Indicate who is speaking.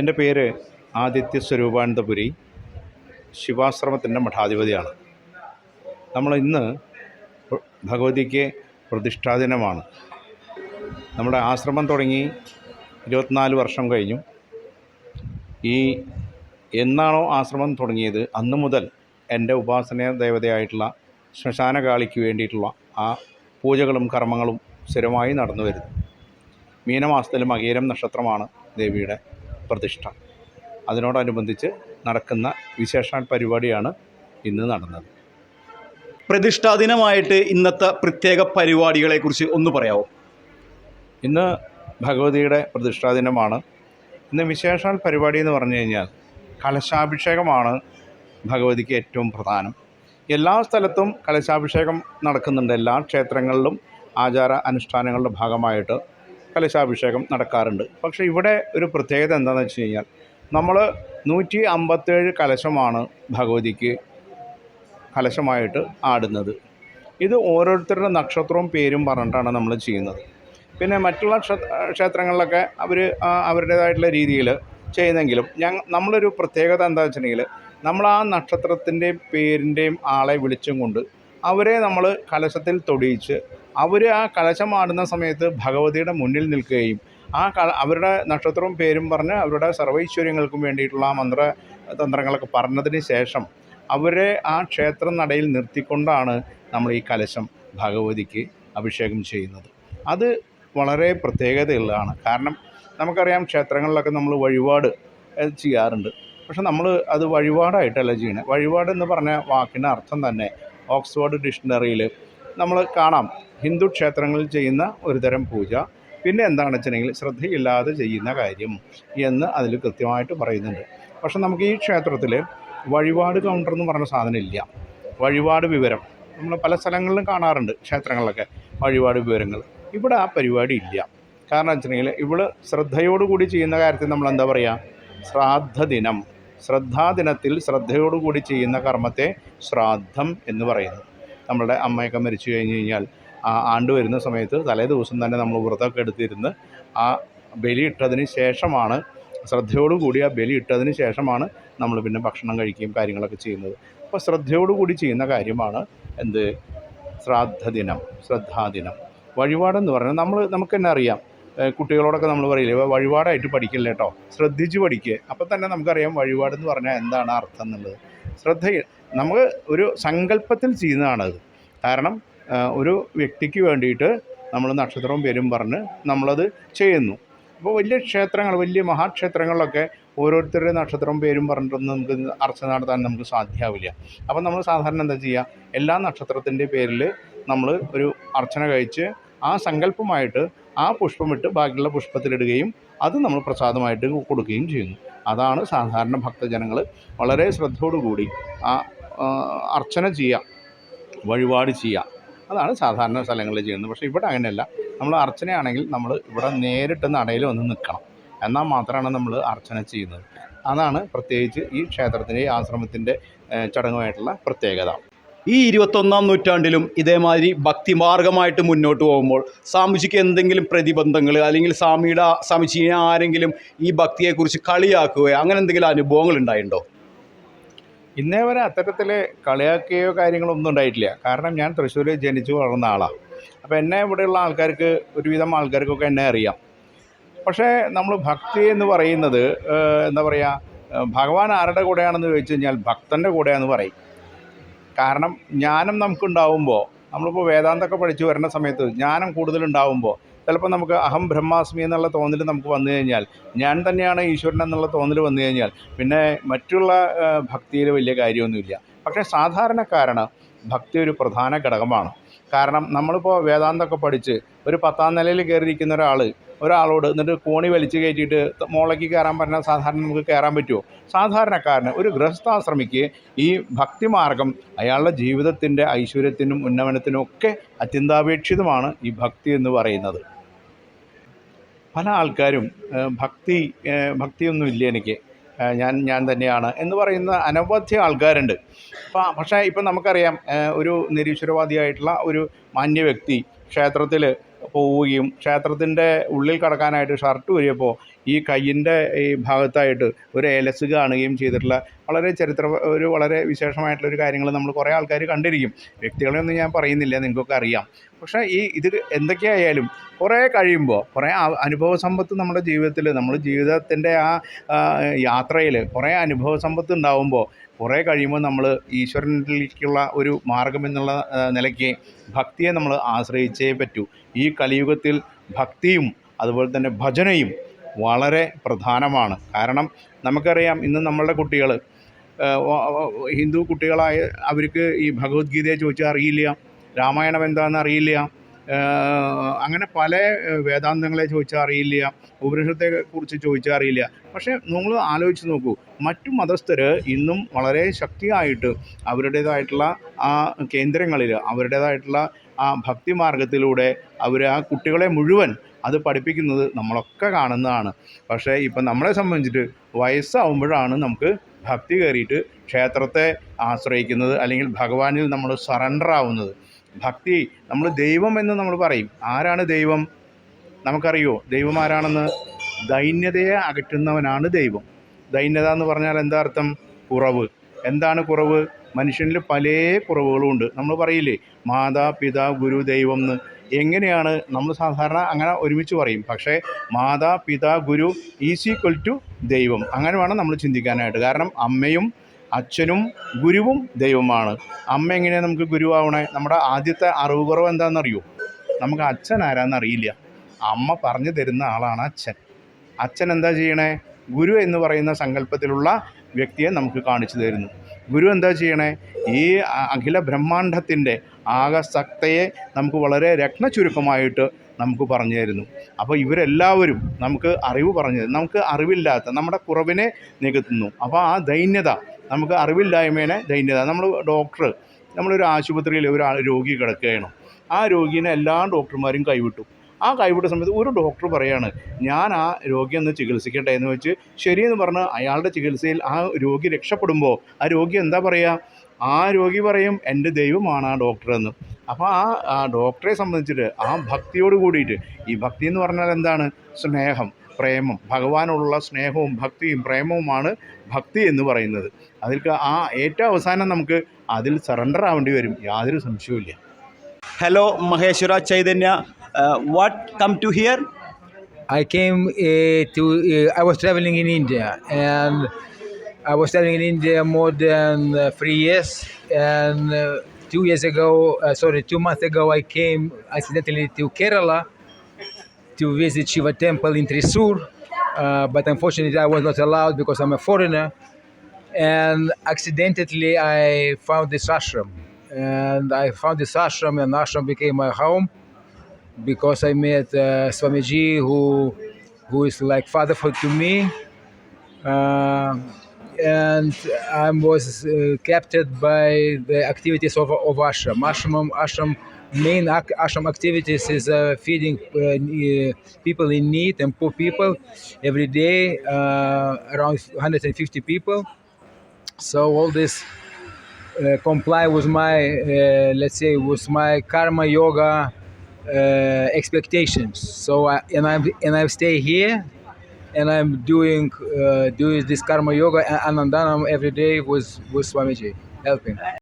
Speaker 1: എൻ്റെ പേര് ആദിത്യ സ്വരൂപാനന്ദപുരി, ശിവാശ്രമത്തിൻ്റെ മഠാധിപതിയാണ്. നമ്മൾ ഇന്ന് ഭഗവതിക്ക് പ്രതിഷ്ഠാ ദിനമാണ്. നമ്മുടെ ആശ്രമം തുടങ്ങി 24 വർഷം കഴിഞ്ഞു. എന്നാണോ ആശ്രമം തുടങ്ങിയത് അന്ന് മുതൽ എൻ്റെ ഉപാസന ദേവതയായിട്ടുള്ള ശ്മശാനകാളിക്ക് വേണ്ടിയിട്ടുള്ള ആ പൂജകളും കർമ്മങ്ങളും സ്ഥിരമായി നടന്നു വരുന്നു. മീനമാസത്തിൽ മകീരം നക്ഷത്രമാണ് ദേവിയുടെ പ്രതിഷ്ഠ. അതിനോടനുബന്ധിച്ച് നടക്കുന്ന വിശേഷാൽ പരിപാടിയാണ് ഇന്ന് നടന്നത്.
Speaker 2: പ്രതിഷ്ഠാ ദിനമായിട്ട് ഇന്നത്തെ പ്രത്യേക പരിപാടികളെക്കുറിച്ച് ഒന്ന് പറയാമോ?
Speaker 1: ഇന്ന് ഭഗവതിയുടെ പ്രതിഷ്ഠാ ദിനമാണ്. ഇന്ന് വിശേഷാൽ പരിപാടി എന്ന് പറഞ്ഞു കഴിഞ്ഞാൽ കലശാഭിഷേകമാണ് ഭഗവതിക്ക് ഏറ്റവും പ്രധാനം. എല്ലാ സ്ഥലത്തും കലശാഭിഷേകം നടക്കുന്നുണ്ട്. എല്ലാ ക്ഷേത്രങ്ങളിലും ആചാര അനുഷ്ഠാനങ്ങളുടെ ഭാഗമായിട്ട് കലശാഭിഷേകം നടക്കാറുണ്ട്. പക്ഷേ ഇവിടെ ഒരു പ്രത്യേകത എന്താണെന്ന് വെച്ച് കഴിഞ്ഞാൽ നമ്മൾ 157 കലശമാണ് ഭഗവതിക്ക് കലശമായിട്ട് ആടുന്നത്. ഇത് ഓരോരുത്തരുടെ നക്ഷത്രവും പേരും പറഞ്ഞിട്ടാണ് നമ്മൾ ചെയ്യുന്നത്. പിന്നെ മറ്റുള്ള ക്ഷേത്രങ്ങളിലൊക്കെ അവർ അവരുടേതായിട്ടുള്ള രീതിയിൽ ചെയ്യുന്നെങ്കിലും നമ്മളൊരു പ്രത്യേകത എന്താ വെച്ചിട്ടുണ്ടെങ്കിൽ നമ്മൾ ആ നക്ഷത്രത്തിൻ്റെയും പേരിൻ്റെയും ആളെ വിളിച്ചും കൊണ്ട് അവരെ നമ്മൾ കലശത്തിൽ തൊടിയിച്ച് അവർ ആ കലശം ആടുന്ന സമയത്ത് ഭഗവതിയുടെ മുന്നിൽ നിൽക്കുകയും അവരുടെ നക്ഷത്രവും പേരും പറഞ്ഞ് അവരുടെ സർവൈശ്വര്യങ്ങൾക്കും വേണ്ടിയിട്ടുള്ള മന്ത്രതന്ത്രങ്ങളൊക്കെ പറഞ്ഞതിന് ശേഷം അവരെ ആ ക്ഷേത്ര നടയിൽ നിർത്തിക്കൊണ്ടാണ് നമ്മൾ ഈ കലശം ഭഗവതിക്ക് അഭിഷേകം ചെയ്യുന്നത്. അത് വളരെ പ്രത്യേകതയുള്ളതാണ്. കാരണം നമുക്കറിയാം ക്ഷേത്രങ്ങളിലൊക്കെ നമ്മൾ വഴിപാട് ചെയ്യാറുണ്ട്. പക്ഷെ നമ്മൾ അത് വഴിപാടായിട്ടല്ല ചെയ്യണത്. വഴിപാടെന്ന് പറഞ്ഞ വാക്കിൻ്റെ അർത്ഥം തന്നെ ഓക്സ്ഫോർഡ് ഡിക്ഷണറിയിൽ നമ്മൾ കാണാം, ഹിന്ദു ക്ഷേത്രങ്ങളിൽ ചെയ്യുന്ന ഒരു തരം പൂജ, പിന്നെ എന്താണെന്ന് വെച്ചിട്ടുണ്ടെങ്കിൽ ശ്രദ്ധയില്ലാതെ ചെയ്യുന്ന കാര്യം എന്ന് അതിൽ കൃത്യമായിട്ട് പറയുന്നുണ്ട്. പക്ഷെ നമുക്ക് ഈ ക്ഷേത്രത്തിൽ വഴിപാട് കൗണ്ടർ എന്ന് പറഞ്ഞ സാധനം ഇല്ല. വഴിപാട് വിവരം നമ്മൾ പല സ്ഥലങ്ങളിലും കാണാറുണ്ട്, ക്ഷേത്രങ്ങളിലൊക്കെ വഴിപാട് വിവരങ്ങൾ. ഇവിടെ ആ പരിപാടി ഇല്ല. കാരണം വെച്ചിട്ടുണ്ടെങ്കിൽ ഇവിടെ ശ്രദ്ധയോടുകൂടി ചെയ്യുന്ന കാര്യത്തിൽ നമ്മൾ എന്താ പറയുക, ശ്രാദ്ധദിനം, ശ്രദ്ധാദിനത്തിൽ ശ്രദ്ധയോടുകൂടി ചെയ്യുന്ന കർമ്മത്തെ ശ്രാദ്ധം എന്ന് പറയുന്നു. നമ്മളുടെ അമ്മയൊക്കെ മരിച്ചു കഴിഞ്ഞ് കഴിഞ്ഞാൽ ആ ആണ്ട് വരുന്ന സമയത്ത് തലേ ദിവസം തന്നെ നമ്മൾ വ്രതമൊക്കെ എടുത്തിരുന്ന് ആ ബലിയിട്ടതിന് ശേഷമാണ്, ശ്രദ്ധയോടുകൂടി ആ ബലിയിട്ടതിന് ശേഷമാണ് നമ്മൾ പിന്നെ ഭക്ഷണം കഴിക്കുകയും കാര്യങ്ങളൊക്കെ ചെയ്യുന്നത്. അപ്പോൾ ശ്രദ്ധയോടുകൂടി ചെയ്യുന്ന കാര്യമാണ് എന്ത്, ശ്രാദ്ധദിനം, ശ്രദ്ധാദിനം. വഴിപാടെന്ന് പറഞ്ഞാൽ നമുക്ക് തന്നെ അറിയാം, കുട്ടികളോടൊക്കെ നമ്മൾ പറയില്ലേ, വഴിപാടായിട്ട് പഠിക്കില്ല കേട്ടോ, ശ്രദ്ധിച്ച് പഠിക്കുക. അപ്പം തന്നെ നമുക്കറിയാം വഴിപാടെന്ന് പറഞ്ഞാൽ എന്താണ് അർത്ഥം എന്നുള്ളത്. നമുക്ക് ഒരു സങ്കല്പത്തിൽ ചെയ്യുന്നതാണത്. കാരണം ഒരു വ്യക്തിക്ക് വേണ്ടിയിട്ട് നമ്മൾ നക്ഷത്രവും പേരും പറഞ്ഞ് നമ്മളത് ചെയ്യുന്നു. അപ്പോൾ വലിയ ക്ഷേത്രങ്ങൾ, വലിയ മഹാക്ഷേത്രങ്ങളിലൊക്കെ ഓരോരുത്തരുടെ നക്ഷത്രവും പേരും പറഞ്ഞിട്ടൊന്നും നമുക്ക് അർച്ചന നടത്താൻ നമുക്ക് സാധ്യമാവില്ല. അപ്പം നമ്മൾ സാധാരണ എന്താ ചെയ്യുക, എല്ലാ നക്ഷത്രത്തിൻ്റെ പേരിൽ നമ്മൾ ഒരു അർച്ചന കഴിച്ച് ആ സങ്കല്പമായിട്ട് ആ പുഷ്പമിട്ട് ബാക്കിയുള്ള പുഷ്പത്തിലിടുകയും അത് നമ്മൾ പ്രസാദമായിട്ട് കൊടുക്കുകയും ചെയ്യുന്നു. അതാണ് സാധാരണ ഭക്തജനങ്ങൾ വളരെ ശ്രദ്ധയോടുകൂടി ആ അർച്ചന ചെയ്യുക, വഴിപാട് ചെയ്യുക. അതാണ് സാധാരണ സ്ഥലങ്ങളിൽ ചെയ്യുന്നത്. പക്ഷേ ഇവിടെ അങ്ങനെയല്ല. നമ്മൾ അർച്ചനയാണെങ്കിൽ നമ്മൾ ഇവിടെ നേരിട്ട് നടയിൽ വന്ന് നിൽക്കണം, എന്നാൽ മാത്രമാണ് നമ്മൾ അർച്ചന ചെയ്യുന്നത്. അതാണ് പ്രത്യേകിച്ച് ഈ ക്ഷേത്രത്തിൻ്റെ, ഈ ആശ്രമത്തിൻ്റെ ചടങ്ങുമായിട്ടുള്ള പ്രത്യേകത.
Speaker 2: ഈ 21-ാം നൂറ്റാണ്ടിലും ഇതേമാതിരി ഭക്തിമാർഗമായിട്ട് മുന്നോട്ട് പോകുമ്പോൾ സ്വാമിജിക്ക് എന്തെങ്കിലും പ്രതിബന്ധങ്ങൾ, അല്ലെങ്കിൽ സ്വാമിജിയെ ആരെങ്കിലും ഈ ഭക്തിയെക്കുറിച്ച് കളിയാക്കുകയോ അങ്ങനെ എന്തെങ്കിലും അനുഭവങ്ങൾ ഉണ്ടായിട്ടുണ്ടോ?
Speaker 1: ഇന്നേ വരെ അത്തരത്തിൽ കളിയാക്കുകയോ കാര്യങ്ങളൊന്നും ഉണ്ടായിട്ടില്ല. കാരണം ഞാൻ തൃശ്ശൂർ ജനിച്ചു വളർന്ന ആളാണ്. അപ്പോൾ എന്നെ ഇവിടെയുള്ള ആൾക്കാർക്ക്, ഒരുവിധം ആൾക്കാർക്കൊക്കെ എന്നെ അറിയാം. പക്ഷേ നമ്മൾ ഭക്തി എന്ന് പറയുന്നത് എന്താ പറയുക, ഭഗവാൻ ആരുടെ കൂടെയാണെന്ന് ചോദിച്ചു കഴിഞ്ഞാൽ ഭക്തൻ്റെ കൂടെയാണെന്ന് പറയും. കാരണം ജ്ഞാനം നമുക്കുണ്ടാവുമ്പോൾ, നമ്മളിപ്പോൾ വേദാന്തമൊക്കെ പഠിച്ചു വരുന്ന സമയത്ത് ജ്ഞാനം കൂടുതലുണ്ടാവുമ്പോൾ ചിലപ്പോൾ നമുക്ക് അഹം ബ്രഹ്മാസ്മി എന്നുള്ള തോന്നൽ നമുക്ക് വന്നു കഴിഞ്ഞാൽ, ഞാൻ തന്നെയാണ് ഈശ്വരൻ എന്നുള്ള തോന്നൽ വന്നു കഴിഞ്ഞാൽ പിന്നെ മറ്റുള്ള ഭക്തിയിൽ വലിയ കാര്യമൊന്നുമില്ല. പക്ഷേ സാധാരണക്കാരന് ഭക്തി ഒരു പ്രധാന ഘടകമാണ്. കാരണം നമ്മളിപ്പോൾ വേദാന്തമൊക്കെ പഠിച്ച് ഒരു 10ാം നിലയിൽ കയറിയിരിക്കുന്ന ഒരാളോട് എന്നിട്ട് കോണി വലിച്ചു കയറ്റിയിട്ട് മുകളിലേക്ക് കയറാൻ പറഞ്ഞാൽ സാധാരണ നമുക്ക് കയറാൻ പറ്റുമോ? സാധാരണക്കാരന്, ഒരു ഗൃഹസ്ഥാശ്രമിക്ക് ഈ ഭക്തിമാർഗം അയാളുടെ ജീവിതത്തിൻ്റെ ഐശ്വര്യത്തിനും ഉന്നമനത്തിനും ഒക്കെ അത്യന്താപേക്ഷിതമാണ് ഈ ഭക്തി എന്ന് പറയുന്നത്. പല ആൾക്കാരും ഭക്തിയൊന്നുമില്ല എനിക്ക്, ഞാൻ തന്നെയാണ് എന്ന് പറയുന്ന അനവധി ആൾക്കാരുണ്ട്. പക്ഷേ ഇപ്പം നമുക്കറിയാം, ഒരു നിരീശ്വരവാദിയായിട്ടുള്ള ഒരു മാന്യ വ്യക്തി ക്ഷേത്രത്തിൽ പോവുകയും ക്ഷേത്രത്തിൻ്റെ ഉള്ളിൽ കടക്കാനായിട്ട് ഷർട്ട് ഊരിയപ്പോൾ ഈ കയ്യിൻ്റെ ഈ ഭാഗത്തായിട്ട് ഒരു എലസ് കാണുകയും ചെയ്തിട്ടുള്ള വളരെ വിശേഷമായിട്ടുള്ളൊരു കാര്യങ്ങൾ നമ്മൾ കുറേ ആൾക്കാർ കണ്ടിരിക്കും. വ്യക്തികളെയൊന്നും ഞാൻ പറയുന്നില്ല, നിങ്ങൾക്കൊക്കെ അറിയാം. പക്ഷേ ഇത് എന്തൊക്കെയായാലും കുറേ കഴിയുമ്പോൾ കുറേ അനുഭവ സമ്പത്ത് നമ്മുടെ ജീവിതത്തിൽ, നമ്മുടെ ജീവിതത്തിൻ്റെ യാത്രയിൽ കുറേ അനുഭവ സമ്പത്ത് ഉണ്ടാകുമ്പോൾ കുറേ കഴിയുമ്പോൾ നമ്മൾ ഈശ്വരനിലേക്കുള്ള ഒരു മാർഗമെന്നുള്ള നിലയ്ക്ക് ഭക്തിയെ നമ്മൾ ആശ്രയിച്ചേ പറ്റൂ. ഈ കലിയുഗത്തിൽ ഭക്തിയും അതുപോലെ തന്നെ ഭജനയും വളരെ പ്രധാനമാണ്. കാരണം നമുക്കറിയാം, ഇന്ന് നമ്മളുടെ കുട്ടികൾ, ഹിന്ദു കുട്ടികളായ അവർക്ക് ഈ ഭഗവത്ഗീതയെ ചോദിച്ചാൽ അറിയില്ല, രാമായണം എന്താണെന്ന് അറിയില്ല, അങ്ങനെ പല വേദാന്തങ്ങളെ ചോദിച്ചാൽ അറിയില്ല, ഉപനിഷത്തെ കുറിച്ച് ചോദിച്ചാൽ അറിയില്ല. പക്ഷേ നിങ്ങൾ ആലോചിച്ച് നോക്കൂ, മറ്റു മതസ്ഥർ ഇന്നും വളരെ ശക്തിയായിട്ട് അവരുടേതായിട്ടുള്ള ആ കേന്ദ്രങ്ങളിൽ, അവരുടേതായിട്ടുള്ള ആ ഭക്തി മാർഗത്തിലൂടെ അവർ ആ കുട്ടികളെ മുഴുവൻ അത് പഠിപ്പിക്കുന്നത് നമ്മളൊക്കെ കാണുന്നതാണ്. പക്ഷേ ഇപ്പം നമ്മളെ സംബന്ധിച്ചിട്ട് വയസ്സാവുമ്പോഴാണ് നമുക്ക് ഭക്തി കയറിയിട്ട് ക്ഷേത്രത്തെ ആശ്രയിക്കുന്നത്, അല്ലെങ്കിൽ ഭഗവാനിൽ നമ്മൾ സറണ്ടർ ആവുന്നത്. ഭക്തി, നമ്മൾ ദൈവം എന്ന് നമ്മൾ പറയും. ആരാണ് ദൈവം? നമുക്കറിയോ ദൈവം ആരാണെന്ന്? ദൈന്യതയെ അകറ്റുന്നവനാണ് ദൈവം. ദൈന്യത എന്ന് പറഞ്ഞാൽ എന്താ അർത്ഥം? കുറവ്. എന്താണ് കുറവ്? മനുഷ്യനിൽ പല കുറവുകളുമുണ്ട്. നമ്മൾ പറയില്ലേ മാതാ പിതാ ഗുരു ദൈവം എന്ന്. എങ്ങനെയാണ് നമ്മൾ സാധാരണ അങ്ങനെ ഒരുമിച്ച് പറയും. പക്ഷേ മാതാ പിതാ ഗുരു ഈക്വൽ ടു ദൈവം, അങ്ങനെ വേണം നമ്മൾ ചിന്തിക്കാനായിട്ട്. കാരണം അമ്മയും അച്ഛനും ഗുരുവും ദൈവമാണ്. അമ്മ എങ്ങനെയാണ് നമുക്ക് ഗുരുവാവണേ? നമ്മുടെ ആദ്യത്തെ അറിവ് കുറവ് എന്താണെന്നറിയോ? നമുക്ക് അച്ഛൻ ആരാന്നറിയില്ല. അമ്മ പറഞ്ഞു തരുന്ന ആളാണ് അച്ഛൻ. അച്ഛൻ എന്താ ചെയ്യണേ? ഗുരു എന്ന് പറയുന്ന സങ്കല്പത്തിലുള്ള വ്യക്തിയെ നമുക്ക് കാണിച്ചു തരുന്നു. ഗുരു എന്താ ചെയ്യണേ? ഈ അഖില ബ്രഹ്മാണ്ഡത്തിൻ്റെ ആകസത്തയെ നമുക്ക് വളരെ രത്നചുരുക്കമായിട്ട് നമുക്ക് പറഞ്ഞു തരുന്നു. അപ്പോൾ ഇവരെല്ലാവരും നമുക്ക് അറിവ് പറഞ്ഞു തരും. നമുക്ക് അറിവില്ലാത്ത നമ്മുടെ കുറവിനെ നികത്തുന്നു. അപ്പോൾ ആ ദൈന്യത, നമുക്ക് അറിവില്ലായ്മേനെ ദൈന്യത. നമ്മളൊരു ആശുപത്രിയിൽ ഒരു രോഗി കിടക്കുകയാണ്. ആ രോഗീനെ എല്ലാ ഡോക്ടർമാരും കൈവിട്ടു. ആ കൈവിട്ട സമയത്ത് ഒരു ഡോക്ടർ പറയാണ്, ഞാൻ ആ രോഗിയെ ഒന്ന് ചികിത്സിക്കട്ടെ എന്ന് വെച്ച് ശരിയെന്ന് പറഞ്ഞ് അയാളുടെ ചികിത്സയിൽ ആ രോഗി രക്ഷപ്പെടുമ്പോൾ ആ രോഗി എന്താ പറയുക? ആ രോഗി പറയും എൻ്റെ ദൈവമാണ് ആ ഡോക്ടർ എന്ന്. അപ്പോൾ ആ ഡോക്ടറെ സംബന്ധിച്ചിട്ട് ആ ഭക്തിയോട് കൂടിയിട്ട്, ഈ ഭക്തി എന്ന് പറഞ്ഞാൽ എന്താണ്? സ്നേഹം, പ്രേമം, ഭഗവാനോടുള്ള സ്നേഹവും ഭക്തിയും പ്രേമവുമാണ് ഭക്തി എന്ന് പറയുന്നത്. അതിൽ ഏറ്റവും അവസാനം നമുക്ക് അതിൽ സറണ്ടർ ആവേണ്ടി വരും, യാതൊരു സംശയവുമില്ല.
Speaker 2: Hello Maheshwara Chaitanya, what come to here?
Speaker 3: I came I was traveling in India, and I was traveling in India more than 3 years. And 2 months ago, I came accidentally to Kerala to visit Shiva Temple in Thrissur, but unfortunately, I was not allowed because I'm a foreigner. And accidentally, I found this ashram, and ashram became my home. Because I met Swamiji, who is like father to me, and I was captured by the activities of ashram. Ashram main ashram activities is feeding people in need and poor people every day, around 150 people. So all this comply with my with my karma yoga expectations. So I stay here, and I'm doing this karma yoga and anandanam every day with Swamiji helping.